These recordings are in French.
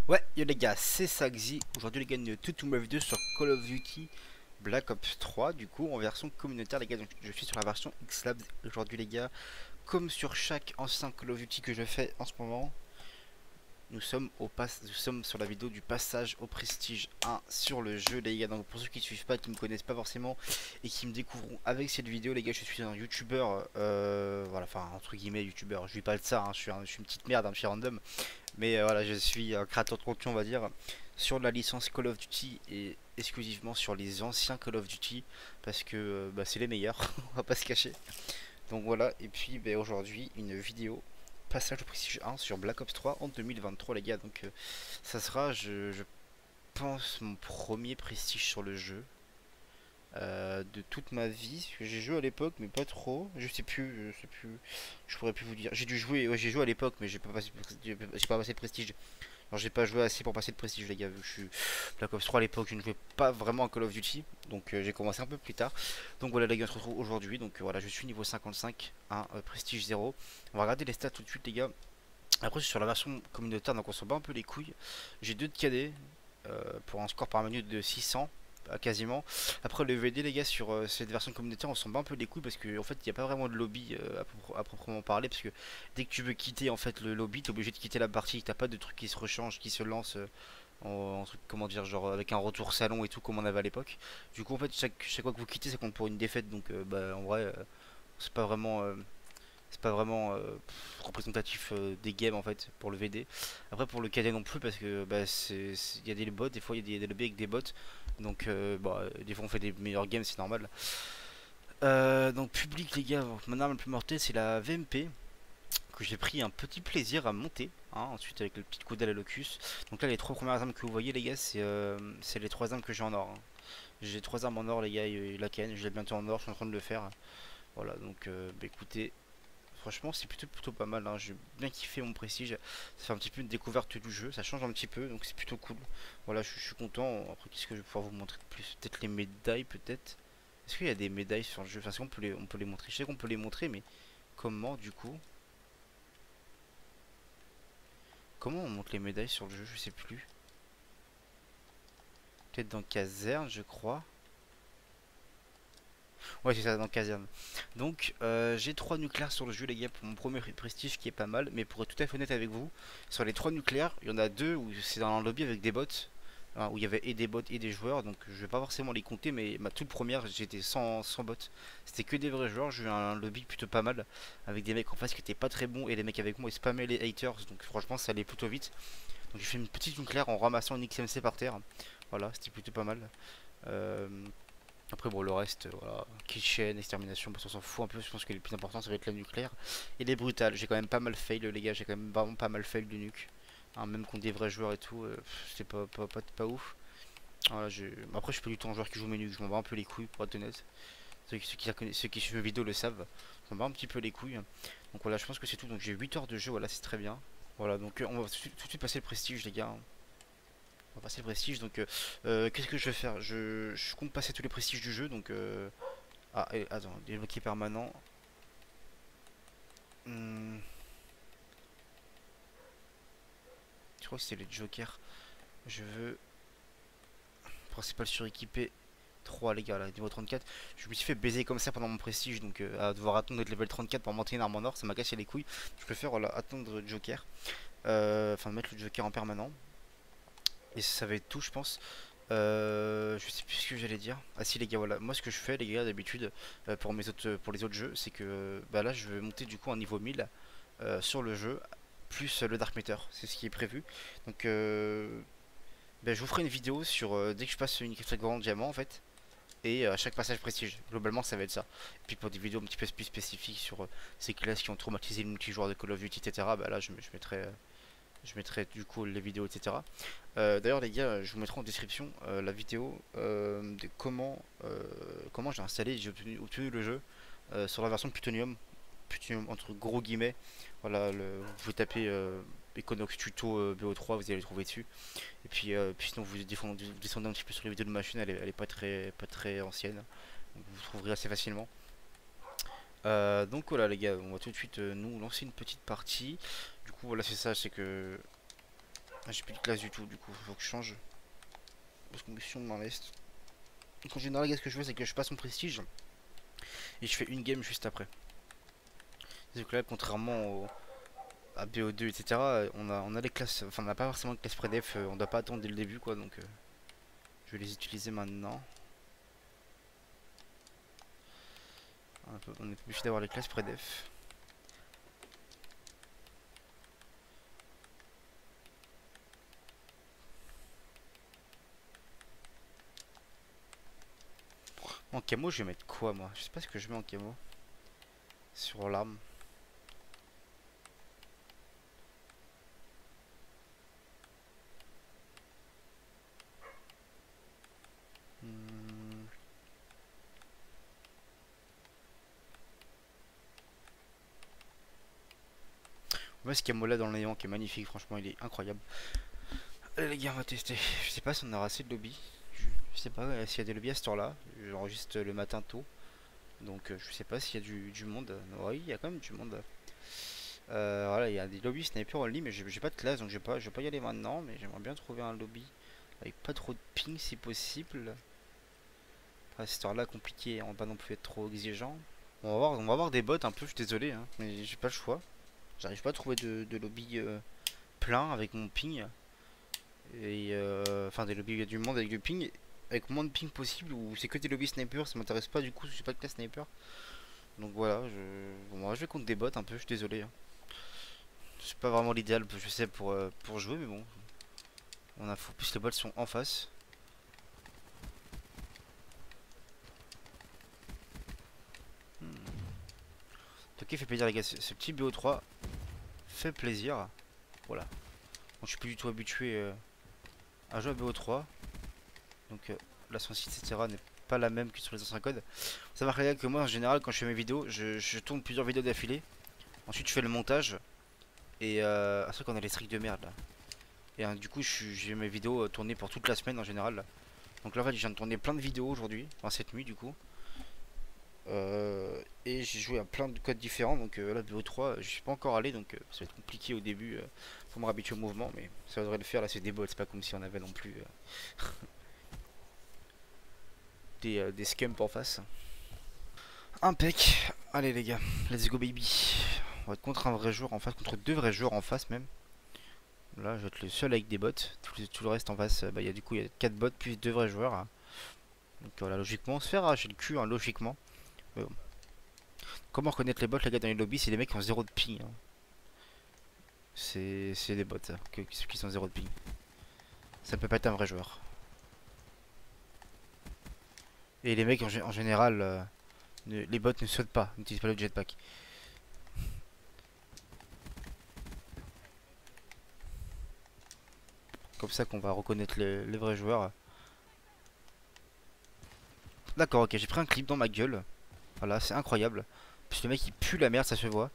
Ouais, yo les gars, c'est Saxy. Aujourd'hui les gars, une toute nouvelle vidéo sur Call of Duty Black Ops 3, du coup en version communautaire les gars. Donc je suis sur la version X-Labs aujourd'hui les gars. Comme sur chaque ancien Call of Duty que je fais en ce moment, nous sommes sur la vidéo du passage au Prestige 1 sur le jeu les gars. Donc pour ceux qui ne suivent pas, qui me connaissent pas forcément et qui me découvriront avec cette vidéo les gars, je suis un youtubeur, voilà, enfin entre guillemets youtubeur, je vis pas de ça, hein, je suis une petite merde, un petit random. Mais voilà, je suis un créateur de contenu, on va dire, sur la licence Call of Duty et exclusivement sur les anciens Call of Duty parce que bah, c'est les meilleurs, on va pas se cacher. Donc voilà, et puis bah, aujourd'hui, une vidéo passage au Prestige 1 sur Black Ops 3 en 2023, les gars. Donc ça sera, je pense, mon premier Prestige sur le jeu. De toute ma vie, parce que j'ai joué à l'époque mais pas trop, je sais plus, je pourrais plus vous dire, j'ai dû jouer, ouais, j'ai joué à l'époque mais j'ai pas passé de prestige. Alors j'ai pas joué assez pour passer de prestige les gars, vu que je suis Black Ops 3 à l'époque, je ne jouais pas vraiment à Call of Duty, donc j'ai commencé un peu plus tard. Donc voilà les gars, on se retrouve aujourd'hui, donc voilà, je suis niveau 55, hein, prestige 0. On va regarder les stats tout de suite les gars. Après sur la version communautaire, donc on s'en bat un peu les couilles. J'ai 2 de KD pour un score par minute de 600 quasiment. Après le VD les gars, sur cette version communautaire on s'en bat un peu les couilles parce qu'en fait il n'y a pas vraiment de lobby à proprement parler, parce que dès que tu veux quitter en fait le lobby, t'es obligé de quitter la partie. T'as pas de truc qui se rechange, qui se lance en truc, comment dire, genre avec un retour salon et tout comme on avait à l'époque. Du coup en fait chaque fois que vous quittez ça compte pour une défaite, donc bah en vrai c'est pas vraiment représentatif des games en fait pour le VD. Après pour le KD non plus, parce que bah, il y a des bots, des fois il y a des lobbies avec des bots, donc bah, des fois on fait des meilleurs games, c'est normal. Donc public les gars, mon arme la plus mortelle c'est la VMP que j'ai pris un petit plaisir à monter, hein, ensuite avec le petit coup d'aile locus. Donc là les trois premières armes que vous voyez les gars, c'est les trois armes que j'ai en or, hein. J'ai trois armes en or les gars, et la Ken je l'ai bientôt en or, je suis en train de le faire. Voilà, donc bah, écoutez, franchement, c'est plutôt pas mal, hein. J'ai bien kiffé mon prestige. Ça fait un petit peu une découverte du jeu. Ça change un petit peu, donc c'est plutôt cool. Voilà, je suis content. Après, qu'est-ce que je vais pouvoir vous montrer de plus? Peut-être les médailles, peut-être. Est-ce qu'il y a des médailles sur le jeu? Enfin, on peut les montrer. Je sais qu'on peut les montrer, mais comment du coup? Comment on montre les médailles sur le jeu? Je sais plus. Peut-être dans caserne, je crois. Ouais, c'est ça, dans caserne. Donc, j'ai 3 nucléaires sur le jeu, les gars, pour mon premier prestige, qui est pas mal. Mais pour être tout à fait honnête avec vous, sur les 3 nucléaires, il y en a 2 où c'est dans un lobby avec des bots, hein, où il y avait et des bots et des joueurs. Donc, je vais pas forcément les compter, mais ma toute première, j'étais sans bots. C'était que des vrais joueurs. J'ai eu un lobby plutôt pas mal, avec des mecs en face qui étaient pas très bons, et les mecs avec moi ils spammaient les haters. Donc, franchement, ça allait plutôt vite. Donc, j'ai fait une petite nucléaire en ramassant une XMC par terre. Voilà, c'était plutôt pas mal. Euh, Après, bon, le reste, voilà, kitchen, extermination, parce qu'on s'en fout un peu. Je pense que le plus important, ça va être la nucléaire. Et les brutales, j'ai quand même pas mal fail, les gars. J'ai quand même vraiment pas mal fail du nuke, hein, même contre des vrais joueurs et tout. C'était pas ouf. Voilà, après, je suis pas du tout un joueur qui joue mes nukes. Je m'en bats un peu les couilles, pour être honnête. Ceux qui suivent mes vidéos le savent. Je m'en bats un petit peu les couilles. Donc voilà, je pense que c'est tout. Donc j'ai 8 heures de jeu, voilà, c'est très bien. Voilà, donc on va tout de suite passer le prestige, les gars. On va passer le prestige, donc qu'est-ce que je vais faire, je compte passer tous les prestiges du jeu, donc ah, et, attends, débloqué permanent. Hmm, je crois que c'est les jokers. Je veux principal suréquipé 3 les gars, là, niveau 34. Je me suis fait baiser comme ça pendant mon prestige, donc à devoir attendre d'être level 34 pour monter une arme en or, ça m'a cassé les couilles. Je préfère voilà, attendre joker, enfin mettre le joker en permanent. Et ça va être tout, je pense. Je sais plus ce que j'allais dire. Ah si les gars, voilà. Moi ce que je fais les gars d'habitude pour les autres jeux, c'est que bah là je vais monter du coup un niveau 1000 sur le jeu, plus le Dark Meter. C'est ce qui est prévu. Donc bah, je vous ferai une vidéo sur dès que je passe une crypte grande diamant en fait. Et à chaque passage prestige. Globalement ça va être ça. Et puis pour des vidéos un petit peu plus spécifiques sur ces classes qui ont traumatisé le multijoueur de Call of Duty, etc. Bah là je mettrai du coup les vidéos, etc. D'ailleurs les gars, je vous mettrai en description la vidéo de comment j'ai installé et j'ai obtenu le jeu sur la version Plutonium. Plutonium entre gros guillemets. Voilà, vous pouvez taper Econox Tuto BO3, vous allez le trouver dessus. Et puis sinon vous descendez un petit peu sur les vidéos de ma chaîne, elle est pas très ancienne. Donc vous trouverez assez facilement. Donc voilà les gars, on va tout de suite nous lancer une petite partie. Du coup voilà c'est ça, c'est que Ah, j'ai plus de classe du tout, du coup, faut que je change. Parce que mission dans l'est. Donc en général, ce que je fais, c'est que je passe mon prestige et je fais une game juste après. C'est que là, contrairement à BO2, etc., on a les classes, enfin, on n'a pas forcément de classe prédef, on doit pas attendre dès le début, quoi, donc je vais les utiliser maintenant. On est obligé d'avoir les classes prédef. En camo, je vais mettre quoi, moi? Je sais pas ce que je mets en camo. Sur l'arme. Hmm. Moi, ce camo là dans le néant qui est magnifique, franchement, il est incroyable. Allez, les gars, on va tester. Je sais pas si on aura assez de lobby. Je sais pas s'il y a des lobbies à cette heure-là. J'enregistre le matin tôt. Donc, je sais pas s'il y a du monde. Oui, il y a quand même du monde. Voilà, il y a des lobbies sniper en ligne, mais j'ai pas de classe, donc je vais pas y aller maintenant. Mais j'aimerais bien trouver un lobby avec pas trop de ping si possible. À cette heure-là, compliqué, on va pas non plus être trop exigeant. On va voir des bots un peu, je suis désolé, hein, mais j'ai pas le choix. J'arrive pas à trouver de lobby plein avec mon ping. Et enfin, des lobbies où il y a du monde avec du ping. Avec moins de ping possible, ou c'est que des lobbies sniper, ça m'intéresse pas du coup, j'ai pas de classe sniper. Donc voilà, bon, moi, je vais contre des bots un peu, je suis désolé, hein. C'est pas vraiment l'idéal, je sais, pour jouer, mais bon. On a fou, plus les bots sont en face. Ok, fait plaisir les gars, ce petit BO3 fait plaisir. Voilà. Bon, je suis plus du tout habitué à jouer à BO3. Donc la sensibilité, etc. n'est pas la même que sur les anciens codes. Faut savoir les gars que moi en général quand je fais mes vidéos, je tourne plusieurs vidéos d'affilée. Ensuite je fais le montage. Et c'est vrai qu'on a les streaks de merde là. Et du coup j'ai mes vidéos tournées pour toute la semaine en général là. Donc là en fait je viens de tourner plein de vidéos aujourd'hui, enfin cette nuit du coup. Et j'ai joué à plein de codes différents, donc là BO3 je suis pas encore allé, donc ça va être compliqué au début pour me réhabituer au mouvement, mais ça devrait le faire. Là c'est des bots, c'est pas comme si on avait non plus des scums en face. Impec. Allez les gars, let's go baby. On va être contre un vrai joueur en face, contre deux vrais joueurs en face même. Là je vais être le seul avec des bots, tout le reste en face, bah, du coup il y a 4 bots plus 2 vrais joueurs, hein. Donc voilà, logiquement on se fait arracher le cul, hein, logiquement. Mais bon. Comment reconnaître les bots les gars dans les lobbies? C'est les mecs qui ont 0 de ping, hein. C'est des bots ça, ceux qui sont 0 de ping. Ça peut pas être un vrai joueur. Et les mecs en général, les bots ne sautent pas, n'utilisent pas le jetpack. Comme ça qu'on va reconnaître les vrais joueurs. D'accord, ok, j'ai pris un clip dans ma gueule. Voilà, c'est incroyable. Parce que le mec il pue la merde, ça se voit.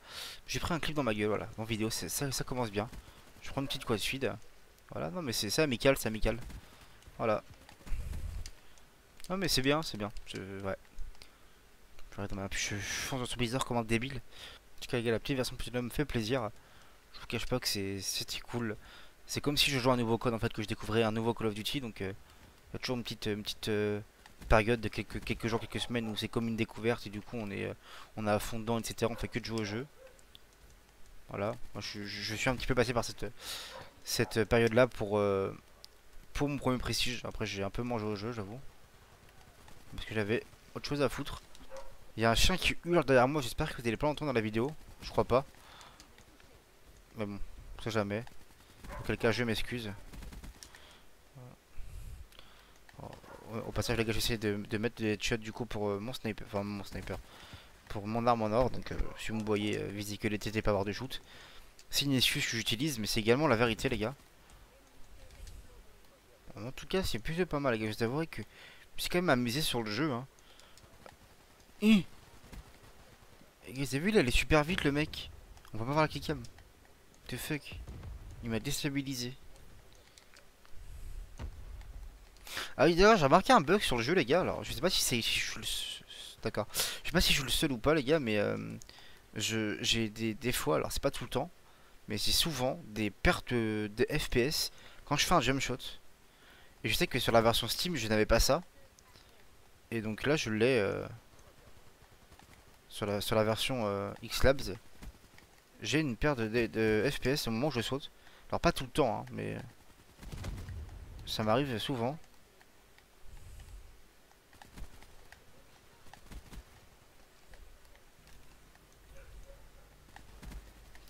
J'ai pris un clip dans ma gueule, voilà. En vidéo, ça commence bien. Je prends une petite quad feed. Voilà, non mais c'est amical, c'est amical. Voilà. Non mais c'est bien, c'est bien. Ouais. Je fonce dans ce bizarre comme un débile. En tout cas, la petite version plus me fait plaisir. Je vous cache pas que c'était cool. C'est comme si je jouais un nouveau code en fait, que je découvrais un nouveau Call of Duty. Donc il y a toujours une petite période de quelques jours, quelques semaines où c'est comme une découverte et du coup on est à fond dedans, etc. On fait que de jouer au jeu. Voilà. Moi je suis un petit peu passé par cette période là pour mon premier prestige. Après j'ai un peu mangé au jeu, j'avoue. Parce que j'avais autre chose à foutre. Il y a un chien qui hurle derrière moi, j'espère que vous allez pas l'entendre dans la vidéo. Je crois pas. Mais bon, on sait jamais. Auquel cas je m'excuse. Au passage les gars, j'essaie de mettre des headshots du coup pour mon sniper. Enfin mon sniper. Pour mon arme en or. Donc si vous me voyez visiter les TT pas avoir de shoot. C'est une excuse que j'utilise, mais c'est également la vérité les gars. En tout cas c'est plutôt pas mal les gars. Je t'avouerai que je suis quand même amusé sur le jeu, hein. Vous avez vu là, il est super vite le mec. On va pas voir la killcam. What the fuck. Il m'a déstabilisé. Ah oui d'ailleurs j'ai remarqué un bug sur le jeu les gars. Alors je sais pas si je suis le d'accord. Je sais pas si je suis le seul ou pas les gars, mais j'ai des fois, alors c'est pas tout le temps, mais c'est souvent des pertes de FPS quand je fais un jump shot. Et je sais que sur la version Steam, je n'avais pas ça. Et donc là, je l'ai sur la version Xlabs. J'ai une perte de FPS au moment où je saute. Alors pas tout le temps, hein, mais ça m'arrive souvent.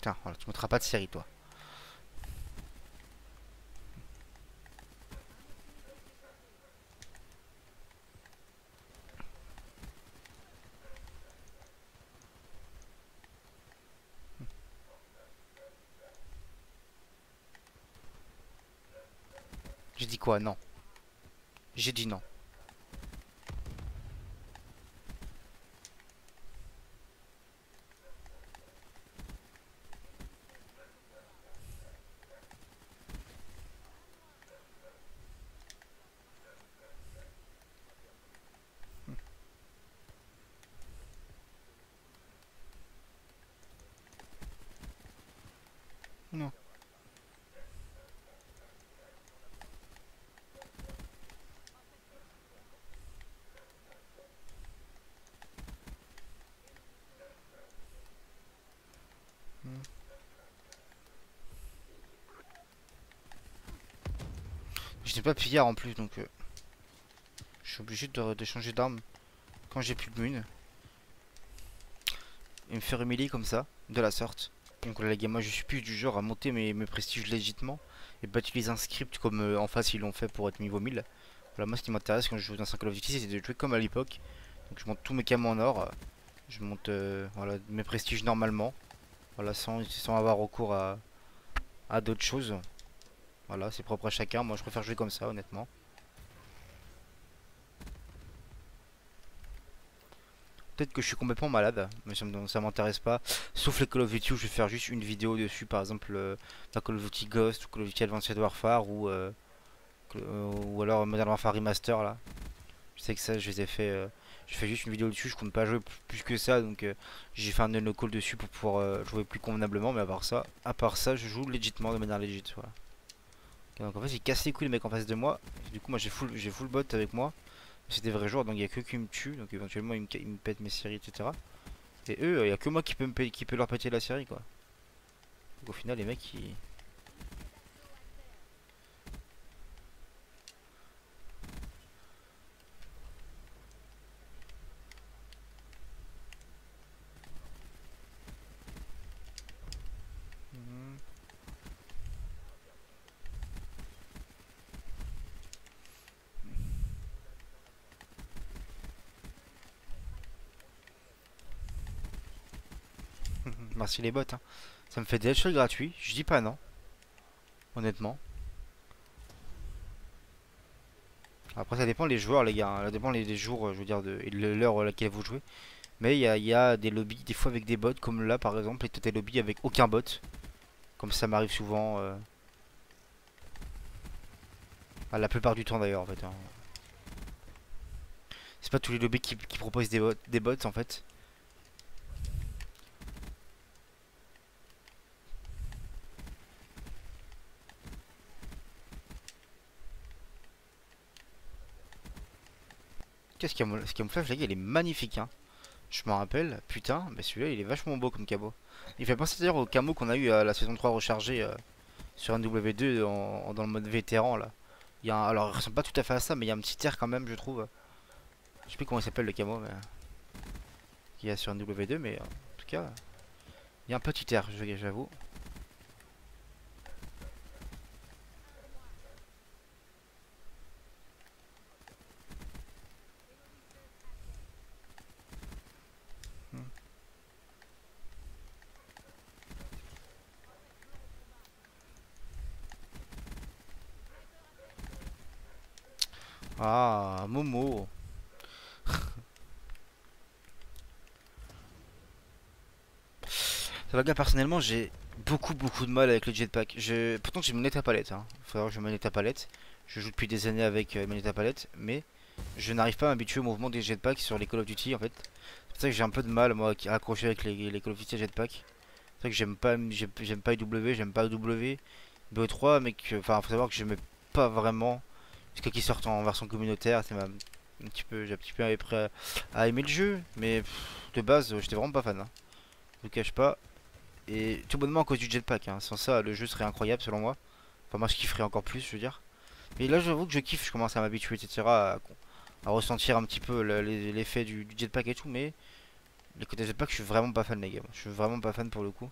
Tiens, voilà, tu mettras pas de série, toi. J'ai dit quoi? Non. J'ai dit non. Non. Je n'ai pas pillard en plus, donc je suis obligé de changer d'arme quand j'ai plus de mun. Et me faire humilier comme ça, de la sorte. Donc là les gars, moi je suis plus du genre à monter mes prestiges légitimement et pas utiliser un script comme en face ils l'ont fait pour être niveau 1000. Voilà, moi ce qui m'intéresse quand je joue dans un Call of Duty, c'est de jouer comme à l'époque. Donc je monte tous mes camos en or, je monte voilà, mes prestiges normalement, voilà, sans avoir recours à d'autres choses. Voilà, c'est propre à chacun, moi je préfère jouer comme ça honnêtement. Peut-être que je suis complètement malade, mais ça m'intéresse pas. Sauf les Call of Duty où je vais faire juste une vidéo dessus, par exemple dans Call of Duty Ghost ou Call of Duty Advanced Warfare ou alors Modern Warfare Remaster là. Je sais que ça, je les ai fait. Je fais juste une vidéo dessus, je compte pas jouer plus que ça, donc j'ai fait un no-call dessus pour pouvoir jouer plus convenablement, mais à part ça, je joue légitimement de manière legit. Voilà. Ok, donc en fait, ils cassent les couilles les mecs en face de moi. Du coup, moi j'ai full bot avec moi. C'est des vrais joueurs, donc il y a que qui me tue, donc éventuellement ils me pètent mes séries, etc. Et eux, il y a que moi qui peut leur péter la série, quoi. Donc au final, les mecs, ils. Mhm. Merci les bots, hein. Ça me fait des headshots gratuits, je dis pas non, honnêtement. Après, ça dépend les joueurs, les gars, hein. Ça dépend les jours, je veux dire, et de l'heure à laquelle vous jouez. Mais il y a des lobbies, des fois avec des bots, comme là par exemple, et des lobbies avec aucun bot. Comme ça m'arrive souvent, la plupart du temps d'ailleurs, en fait, hein. C'est pas tous les lobbies qui proposent des bots, en fait. Qu'est-ce qu'il y a, ce camouflage, les gars, il est magnifique, hein. Je m'en rappelle, putain, mais celui-là, il est vachement beau comme camo. Il fait penser d'ailleurs au camo qu'on a eu à la saison 3 rechargé sur NW2 dans le mode vétéran, là. Alors, il ressemble pas tout à fait à ça, mais il y a un petit air quand même, je trouve. Je sais plus comment il s'appelle le camo, mais qu'il y a sur NW2, mais en tout cas, il y a un petit air, j'avoue. Ah, Momo. Ça va, gars, personnellement, j'ai beaucoup de mal avec le jetpack. Pourtant, j'ai mon état palette, hein. Faut savoir que j'ai mon état palette. Je joue depuis des années avec mon état palette, mais je n'arrive pas à m'habituer au mouvement des jetpacks sur les Call of Duty, en fait. C'est pour ça que j'ai un peu de mal, moi, à accrocher avec les Call of Duty jetpack. C'est vrai que j'aime pas IW, j'aime pas W, BO3, mais que, enfin, faut savoir que j'aimais pas vraiment. Jusqu'à qu'ils sortent en version communautaire, c'est un petit peu, j'ai un petit peu prêt à aimer le jeu, mais de base, j'étais vraiment pas fan. Hein. Je vous cache pas. Et tout bonnement à cause du jetpack. Hein. Sans ça, le jeu serait incroyable selon moi. Enfin, moi, je kifferais encore plus, je veux dire. Mais là, j'avoue que je kiffe, je commence à m'habituer, etc. À ressentir un petit peu l'effet du jetpack et tout, mais le côté jetpack, je suis vraiment pas fan, les gars. Je suis vraiment pas fan pour le coup.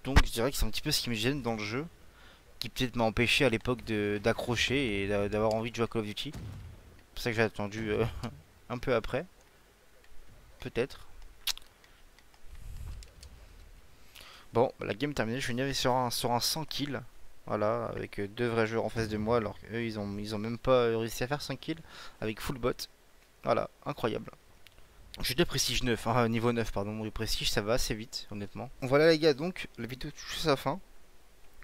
Donc, je dirais que c'est un petit peu ce qui me gêne dans le jeu, qui peut-être m'a empêché à l'époque d'accrocher et d'avoir envie de jouer à Call of Duty. C'est pour ça que j'ai attendu un peu après, peut-être. Bon, la game terminée, je finis sur un 100 kills. Voilà, avec deux vrais joueurs en face de moi, alors qu'eux ils ont même pas réussi à faire 5 kills avec full bot. Voilà, incroyable. Je suis de prestige 9, hein, niveau 9, pardon. Le prestige ça va assez vite, honnêtement. Voilà les gars, donc la vidéo touche à sa fin.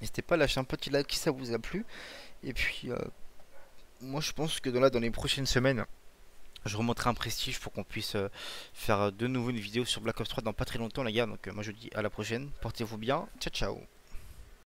N'hésitez pas à lâcher un petit like si ça vous a plu. Et puis, moi je pense que dans les prochaines semaines, je remonterai un prestige pour qu'on puisse faire de nouveau une vidéo sur Black Ops 3 dans pas très longtemps les gars. Donc moi je vous dis à la prochaine, portez-vous bien, ciao ciao.